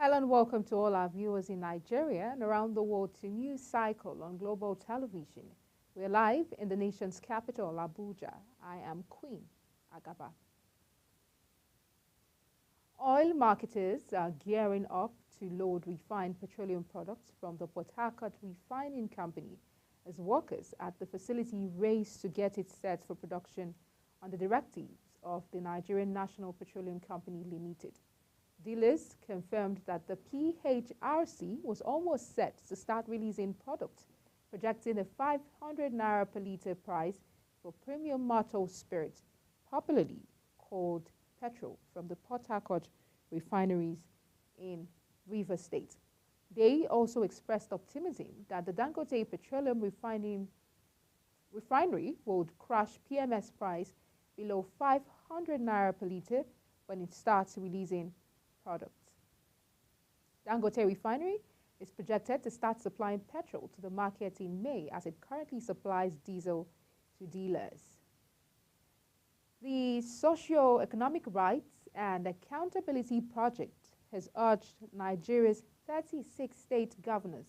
Hello and welcome to all our viewers in Nigeria and around the world to News Cycle on Global Television. We're live in the nation's capital, Abuja. I am Queen Agaba. Oil marketers are gearing up to load refined petroleum products from the Port Harcourt Refining Company as workers at the facility race to get it set for production on the directives of the Nigerian National Petroleum Company Limited. Dealers confirmed that the PHRC was almost set to start releasing products, projecting a 500 naira per litre price for premium maltose spirit, popularly called petrol, from the Port Harcourt refineries in Rivers State. They also expressed optimism that the Dangote Petroleum Refinery would crash PMS price below 500 naira per litre when it starts releasing products. Dangote Refinery is projected to start supplying petrol to the market in May as it currently supplies diesel to dealers. The Socio-Economic Rights and Accountability Project has urged Nigeria's 36 state governors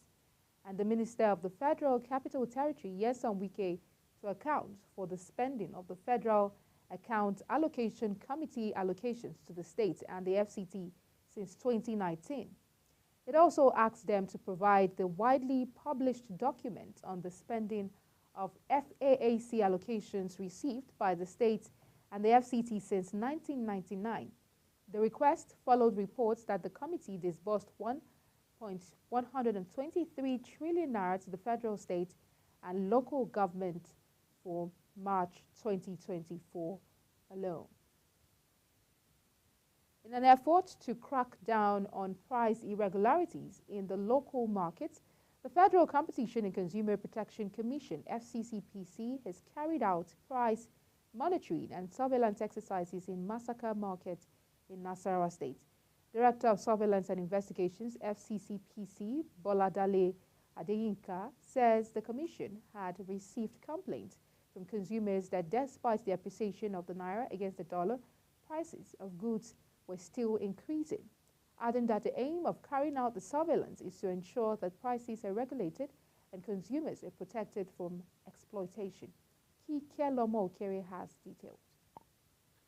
and the Minister of the Federal Capital Territory, Nyesom Wike, to account for the spending of the Federal Account Allocation Committee allocations to the states and the FCT since 2019. It also asks them to provide the widely published document on the spending of FAAC allocations received by the states and the FCT since 1999. The request followed reports that the committee disbursed 1.123 trillion naira to the federal, state, and local government for March 2024 alone. In an effort to crack down on price irregularities in the local markets, the Federal Competition and Consumer Protection Commission, FCCPC, has carried out price monitoring and surveillance exercises in Masaka Market in Nasarawa State. Director of Surveillance and Investigations, FCCPC, Boladale Adeyinka, says the Commission had received complaints from consumers that despite the appreciation of the naira against the dollar, prices of goods were still increasing, adding that the aim of carrying out the surveillance is to ensure that prices are regulated and consumers are protected from exploitation. Kike Lomo Okere has details.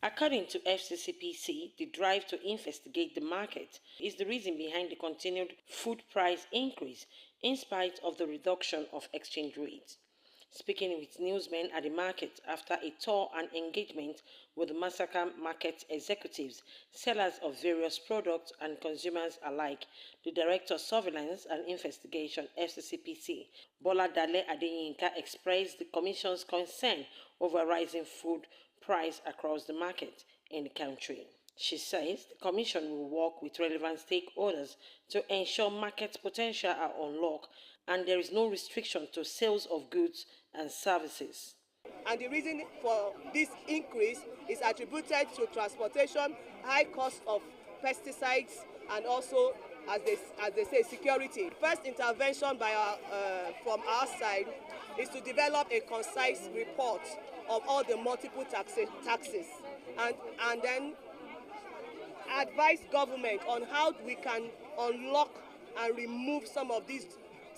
According to FCCPC, the drive to investigate the market is the reason behind the continued food price increase in spite of the reduction of exchange rates. Speaking with newsmen at the market after a tour and engagement with the Masaka market executives, sellers of various products and consumers alike, the Director of Surveillance and Investigation, FCCPC, Boladale Adeyinka, expressed the Commission's concern over rising food price across the market in the country. She says the Commission will work with relevant stakeholders to ensure market potential are unlocked and there is no restriction to sales of goods and services. And the reason for this increase is attributed to transportation, high cost of pesticides, and also, as they say, security. First intervention by from our side is to develop a concise report of all the multiple taxes and then advise government on how we can unlock and remove some of these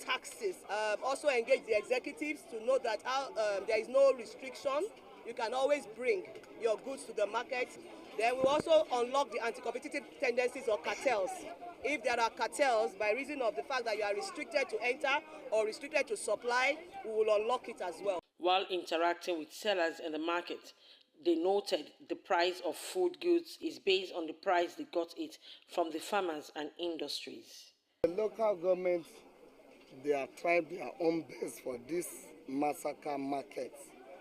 taxes. Also engage the executives to know that there is no restriction. You can always bring your goods to the market. Then we also unlock the anti-competitive tendencies or cartels. If there are cartels, by reason of the fact that you are restricted to enter or restricted to supply, we will unlock it as well. While interacting with sellers in the market, they noted the price of food goods is based on the price they got it from the farmers and industries. The local government, they are trying their own best for this Masaka market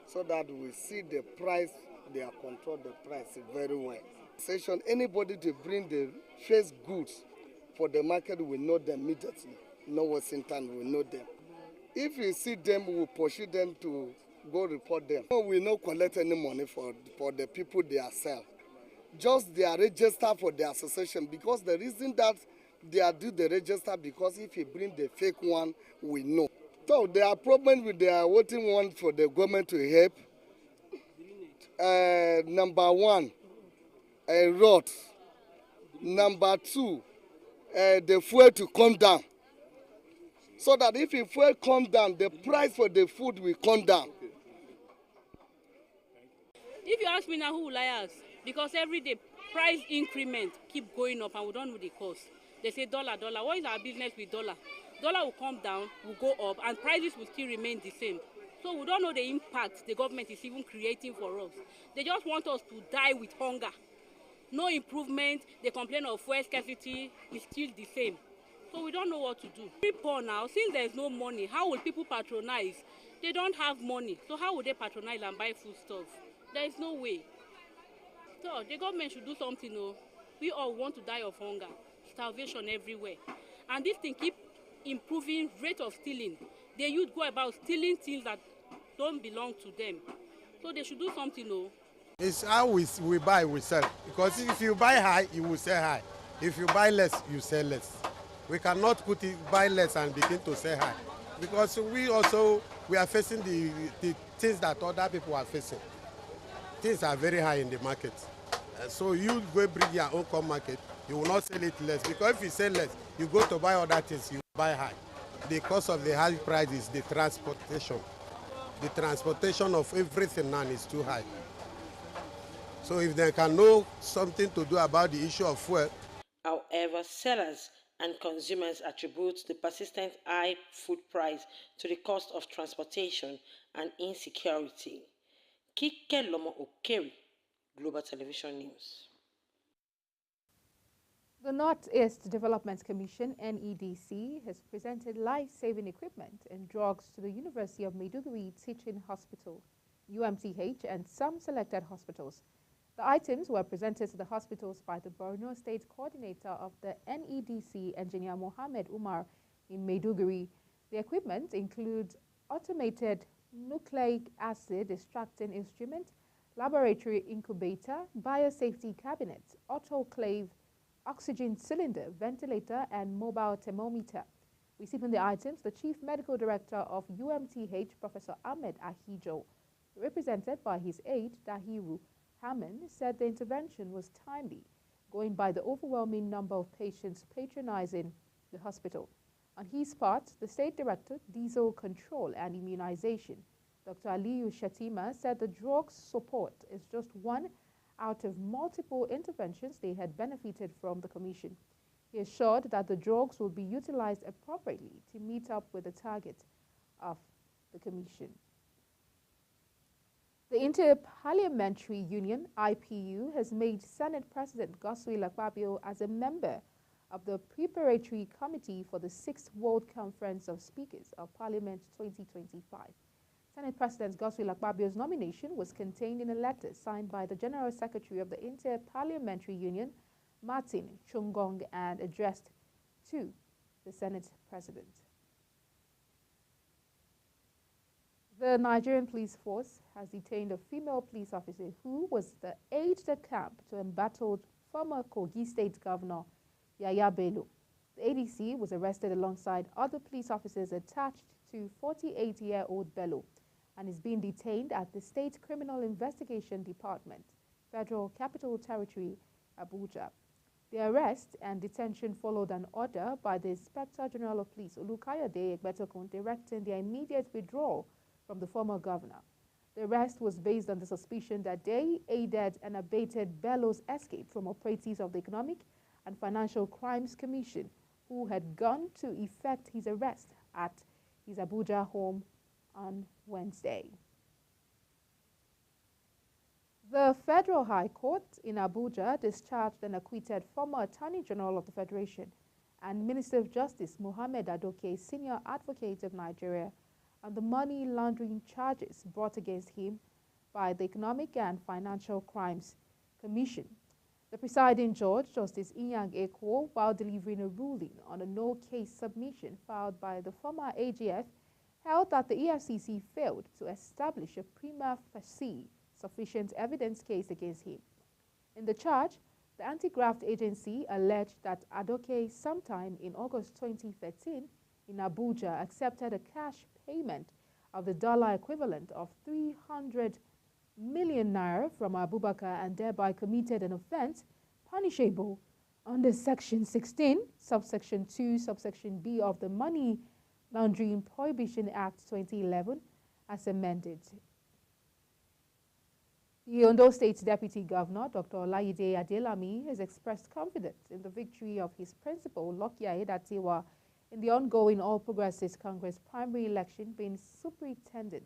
so that we see the price, they are control the price very well. Session, anybody to bring the fresh goods for the market, we know them immediately. No wasting time, we know them. If we see them, we will pursue them to go report them. We don't collect any money for the people they are sell. Just they are registered for the association, because the reason that they are do the register, because if you bring the fake one, we know. So there are problems with their waiting one for the government to help. Number one, a road. Number two, the fuel to come down. So that if the fuel comes down, the price for the food will come down. If you ask me now, who will I ask? Because every day price increment keep going up and we don't know the cost. They say dollar, dollar. What is our business with dollar? Dollar will come down, will go up, and prices will still remain the same. So we don't know the impact the government is even creating for us. They just want us to die with hunger. No improvement. They complain of fuel scarcity. It's still the same. So we don't know what to do. People now, since there's no money, how will people patronize? They don't have money. So how will they patronize and buy food stuff? There is no way. So the government should do something. No, we all want to die of hunger, starvation everywhere, and this thing keep improving rate of stealing. The youth go about stealing things that don't belong to them. So they should do something. No. It's how we buy, we sell. Because if you buy high, you will sell high. If you buy less, you sell less. We cannot buy less and begin to sell high. Because we are facing the things that other people are facing. Things are very high in the market. So you go bring your own come market, you will not sell it less. Because if you sell less, you go to buy other things, you buy high. The cost of the high price is the transportation. The transportation of everything now is too high. So if they can know something to do about the issue of fuel. However, sellers and consumers attribute the persistent high food price to the cost of transportation and insecurity. Kike Lomo Okeri, Global Television News. The Northeast Development Commission, NEDC, has presented life-saving equipment and drugs to the University of Maiduguri Teaching Hospital, UMTH, and some selected hospitals. The items were presented to the hospitals by the Borno State Coordinator of the NEDC, Engineer Mohammed Umar, in Maiduguri. The equipment includes automated nucleic acid extracting instrument, laboratory incubator, biosafety cabinet, autoclave, oxygen cylinder, ventilator, and mobile thermometer. Receiving the items, the Chief Medical Director of UMTH, Professor Ahmed Ahijo, represented by his aide, Dahiru Hammond, said the intervention was timely, going by the overwhelming number of patients patronizing the hospital. On his part, the State Director, Diesel Control and Immunization, Dr. Aliyu Shatima, said the drug's support is just one out of multiple interventions they had benefited from the Commission. He assured that the drugs will be utilized appropriately to meet up with the target of the Commission. The Inter-Parliamentary Union, IPU, has made Senate President Godswill Akpabio as a member of the Preparatory Committee for the 6th World Conference of Speakers of Parliament 2025. Senate President Godswill Akpabio's nomination was contained in a letter signed by the General Secretary of the Inter-Parliamentary Union, Martin Chungong, and addressed to the Senate President. The Nigerian police force has detained a female police officer who was the aide-de-camp to embattled former Kogi State Governor Yaya Bello. The ADC was arrested alongside other police officers attached to 48-year-old Bello and is being detained at the State Criminal Investigation Department, Federal Capital Territory, Abuja. The arrest and detention followed an order by the Inspector General of Police, Olukayode Egbetokun, directing their immediate withdrawal from the former governor. The arrest was based on the suspicion that they aided and abated Bello's escape from operatives of the Economic and Financial Crimes Commission, who had gone to effect his arrest at his Abuja home on Wednesday. The Federal High Court in Abuja discharged and acquitted former Attorney General of the Federation and Minister of Justice Mohammed Adoke, Senior Advocate of Nigeria, on the money laundering charges brought against him by the Economic and Financial Crimes Commission. The presiding judge, Justice Inyang Ekwo, while delivering a ruling on a no-case submission filed by the former AGF, held that the EFCC failed to establish a prima facie sufficient evidence case against him. In the charge, the anti-graft agency alleged that Adoke sometime in August 2013 in Abuja accepted a cash payment of the dollar equivalent of 300 million naira from Abubakar and thereby committed an offense punishable Under Section 16, Subsection 2, Subsection B of the Money Laundering Prohibition Act 2011, as amended. The Ondo State Deputy Governor, Dr. Olayide Adelami, has expressed confidence in the victory of his principal, Lucky Aiyedatiwa, in the ongoing All Progressives Congress primary election being superintended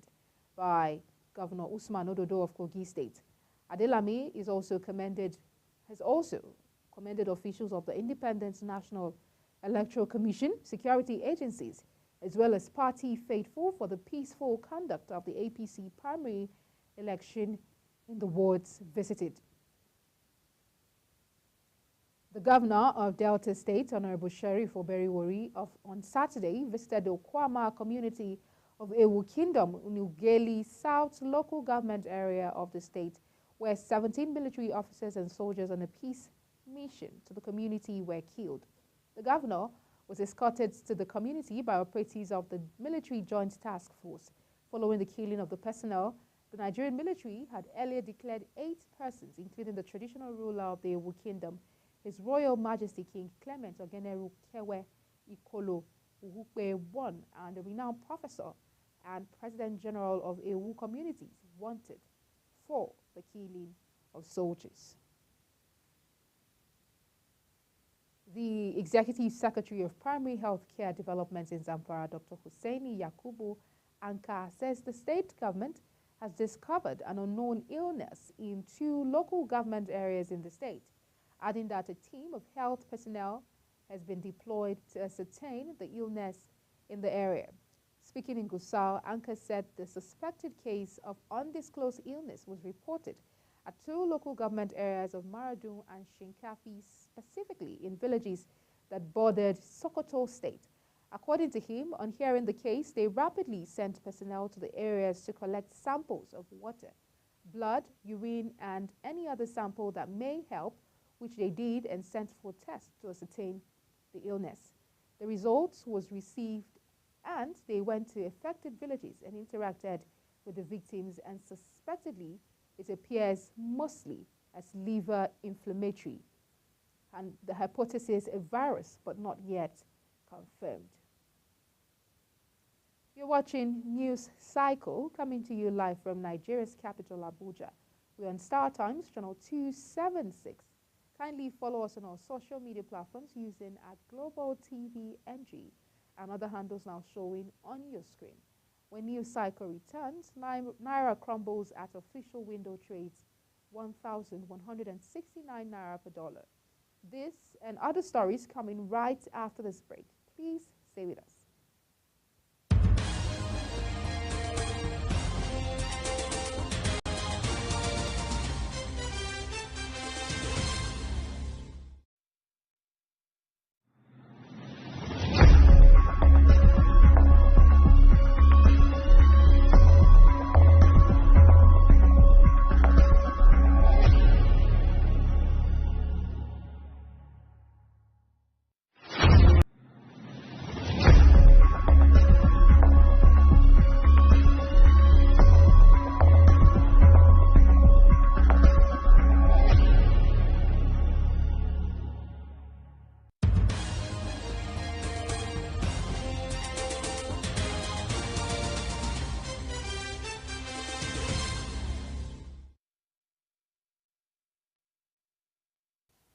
by Governor Usman Ododo of Kogi State. Adelami has also commended officials of the Independent National Electoral Commission, security agencies, as well as party faithful for the peaceful conduct of the APC primary election in the wards visited. The governor of Delta State, Honorable Sheriff Oberiwori, on Saturday visited the Okwama community of Ewu Kingdom, Nugeli South local government area of the state, where 17 military officers and soldiers on a peace mission to the community were killed. The governor was escorted to the community by operatives of the Military Joint Task Force. Following the killing of the personnel, the Nigerian military had earlier declared 8 persons, including the traditional ruler of the Ewu Kingdom, His Royal Majesty King Clement Ogeneru Kewe Ikolo Uhukpe I, and the renowned professor and President General of Ewu Communities, wanted for the killing of soldiers. The Executive Secretary of Primary Health Care Development in Zamfara, Dr. Hussaini Yakubu Anka, says the state government has discovered an unknown illness in 2 local government areas in the state, adding that a team of health personnel has been deployed to ascertain the illness in the area. Speaking in Gusau, Anka said the suspected case of undisclosed illness was reported at 2 local government areas of Maradun and Shinkafi, specifically in villages that bordered Sokoto State. According to him, on hearing the case, they rapidly sent personnel to the areas to collect samples of water, blood, urine, and any other sample that may help, which they did and sent for tests to ascertain the illness. The results was received and they went to affected villages and interacted with the victims, and suspectedly it appears mostly as liver inflammatory, and the hypothesis a virus, but not yet confirmed. You're watching News Cycle, coming to you live from Nigeria's capital, Abuja. We're on Star Times, channel 276. Kindly follow us on our social media platforms using @Global TV NG and other handles now showing on your screen. When News Cycle returns, Naira crumbles at official window trades 1,169 Naira per dollar. This and other stories coming right after this break. Please stay with us.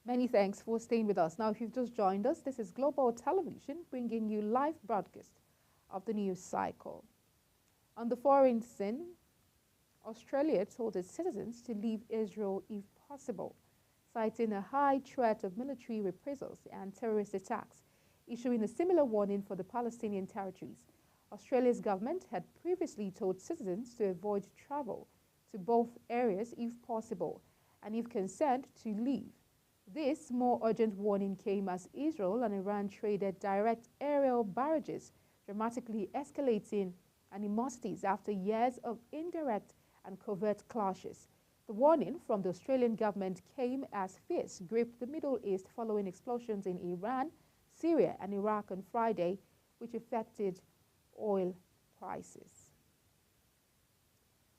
Many thanks for staying with us. Now, if you've just joined us, this is Global Television bringing you live broadcast of the News Cycle. On the foreign scene, Australia told its citizens to leave Israel if possible, citing a high threat of military reprisals and terrorist attacks, issuing a similar warning for the Palestinian territories. Australia's government had previously told citizens to avoid travel to both areas if possible, and if concerned, to leave. This more urgent warning came as Israel and Iran traded direct aerial barrages, dramatically escalating animosities after years of indirect and covert clashes. The warning from the Australian government came as fears gripped the Middle East following explosions in Iran, Syria, and Iraq on Friday, which affected oil prices.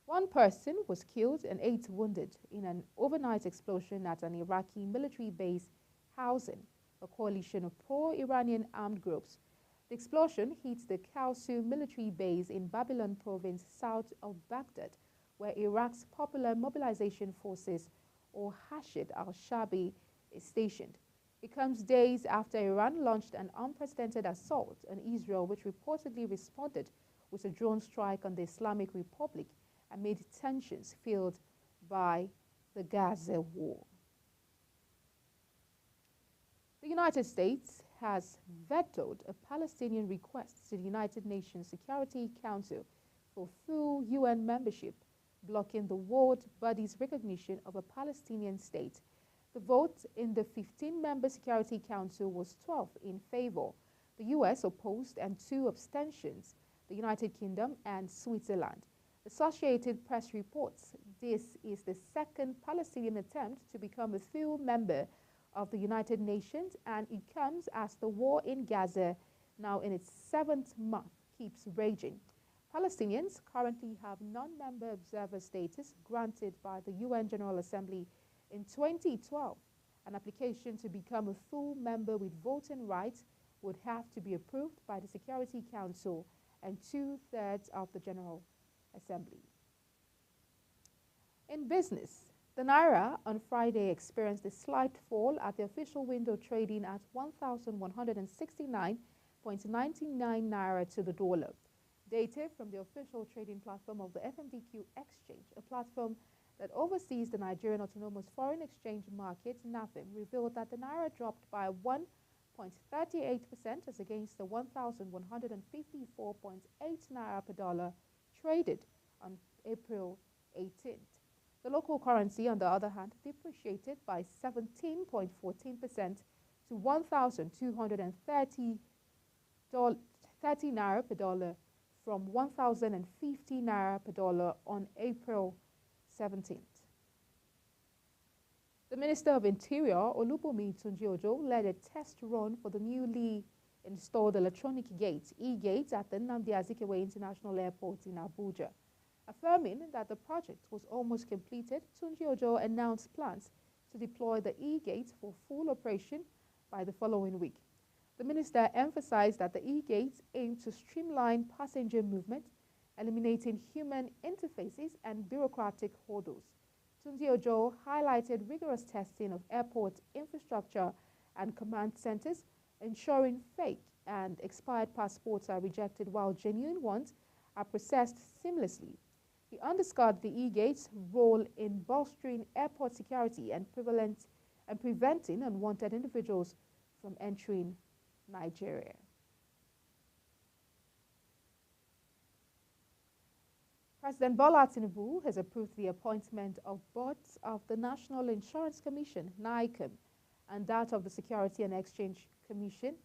1 person was killed and 8 wounded in an overnight explosion at an Iraqi military base Housen, a coalition of pro-Iranian armed groups. The explosion hit the Kausu military base in Babylon province south of Baghdad, where Iraq's Popular Mobilization Forces, or Hashid al-Shabi, is stationed. It comes days after Iran launched an unprecedented assault on Israel, which reportedly responded with a drone strike on the Islamic Republic amid tensions fueled by the Gaza war. The United States has vetoed a Palestinian request to the United Nations Security Council for full UN membership, blocking the world body's recognition of a Palestinian state. The vote in the 15-member Security Council was 12 in favor. The US opposed and 2 abstentions, the United Kingdom and Switzerland. Associated Press reports this is the second Palestinian attempt to become a full member of the United Nations, and it comes as the war in Gaza, now in its 7th month, keeps raging. Palestinians currently have non-member observer status granted by the UN General Assembly in 2012. An application to become a full member with voting rights would have to be approved by the Security Council and 2/3 of the General Assembly. In business, the Naira on Friday experienced a slight fall at the official window, trading at 1,169.99 Naira to the dollar. Data from the official trading platform of the FMDQ Exchange, a platform that oversees the Nigerian Autonomous Foreign Exchange Market, NAFEM, revealed that the Naira dropped by 1.38% as against the 1,154.8 Naira per dollar traded on April 18th. The local currency, on the other hand, depreciated by 17.14% to 1,230 Naira per dollar from 1,050 Naira per dollar on April 17th. The Minister of Interior, Olubunmi Tunji-Ojo, led a test run for the newly installed electronic gate, e-gate, at the Nnamdi Azikiwe International Airport in Abuja. Affirming that the project was almost completed, Tunji-Ojo announced plans to deploy the e-gate for full operation by the following week. The minister emphasized that the e-gates aim to streamline passenger movement, eliminating human interfaces and bureaucratic hurdles. Tunji-Ojo highlighted rigorous testing of airport infrastructure and command centers, ensuring fake and expired passports are rejected while genuine ones are processed seamlessly. He underscored the e-gate's role in bolstering airport security and preventing unwanted individuals from entering Nigeria. President Bola Tinubu has approved the appointment of boards of the National Insurance Commission, NICOM, and that of the Security and Exchange Commission.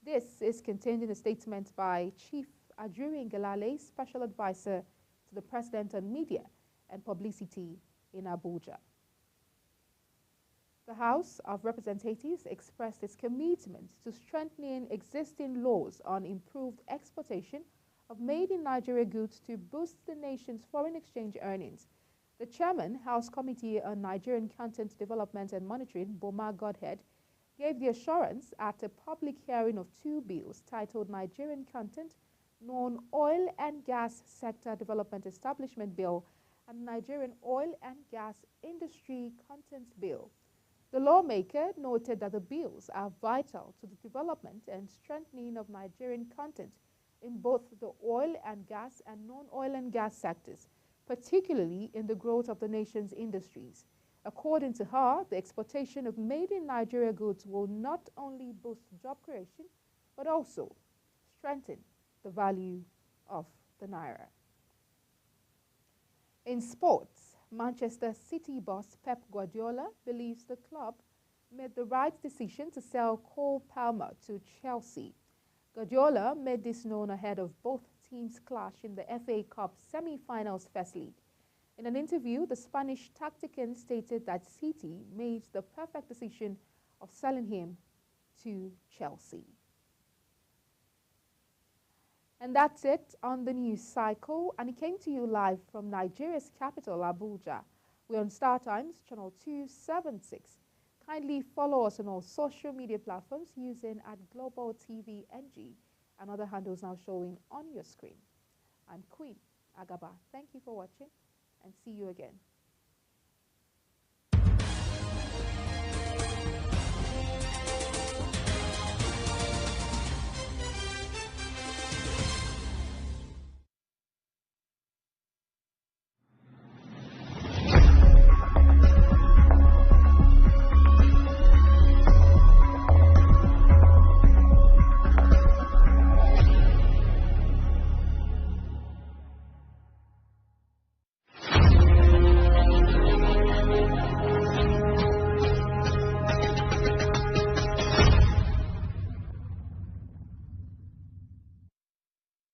This is contained in a statement by Chief Ajuri Ngelale, Special Advisor to the President on Media and Publicity in Abuja. The House of Representatives expressed its commitment to strengthening existing laws on improved exportation of made-in-Nigeria goods to boost the nation's foreign exchange earnings. The Chairman, House Committee on Nigerian Content Development and Monitoring, Boma Godhead, gave the assurance at a public hearing of 2 bills titled Nigerian Content, Non-Oil and Gas Sector Development Establishment Bill and Nigerian Oil and Gas Industry Content Bill. The lawmaker noted that the bills are vital to the development and strengthening of Nigerian content in both the oil and gas and non-oil and gas sectors, particularly in the growth of the nation's industries. According to her, the exportation of made-in-Nigeria goods will not only boost job creation, but also strengthen the value of the Naira. In sports, Manchester City boss Pep Guardiola believes the club made the right decision to sell Cole Palmer to Chelsea. Guardiola made this known ahead of both teams' clash in the FA Cup semi-finals first leg. In an interview, the Spanish tactician stated that City made the perfect decision of selling him to Chelsea. And that's it on the news cycle, and it came to you live from Nigeria's capital, Abuja. We're on Star Times, channel 276. Kindly follow us on all social media platforms using @Global TV NG and other handles now showing on your screen. I'm Queen Agaba. Thank you for watching and see you again.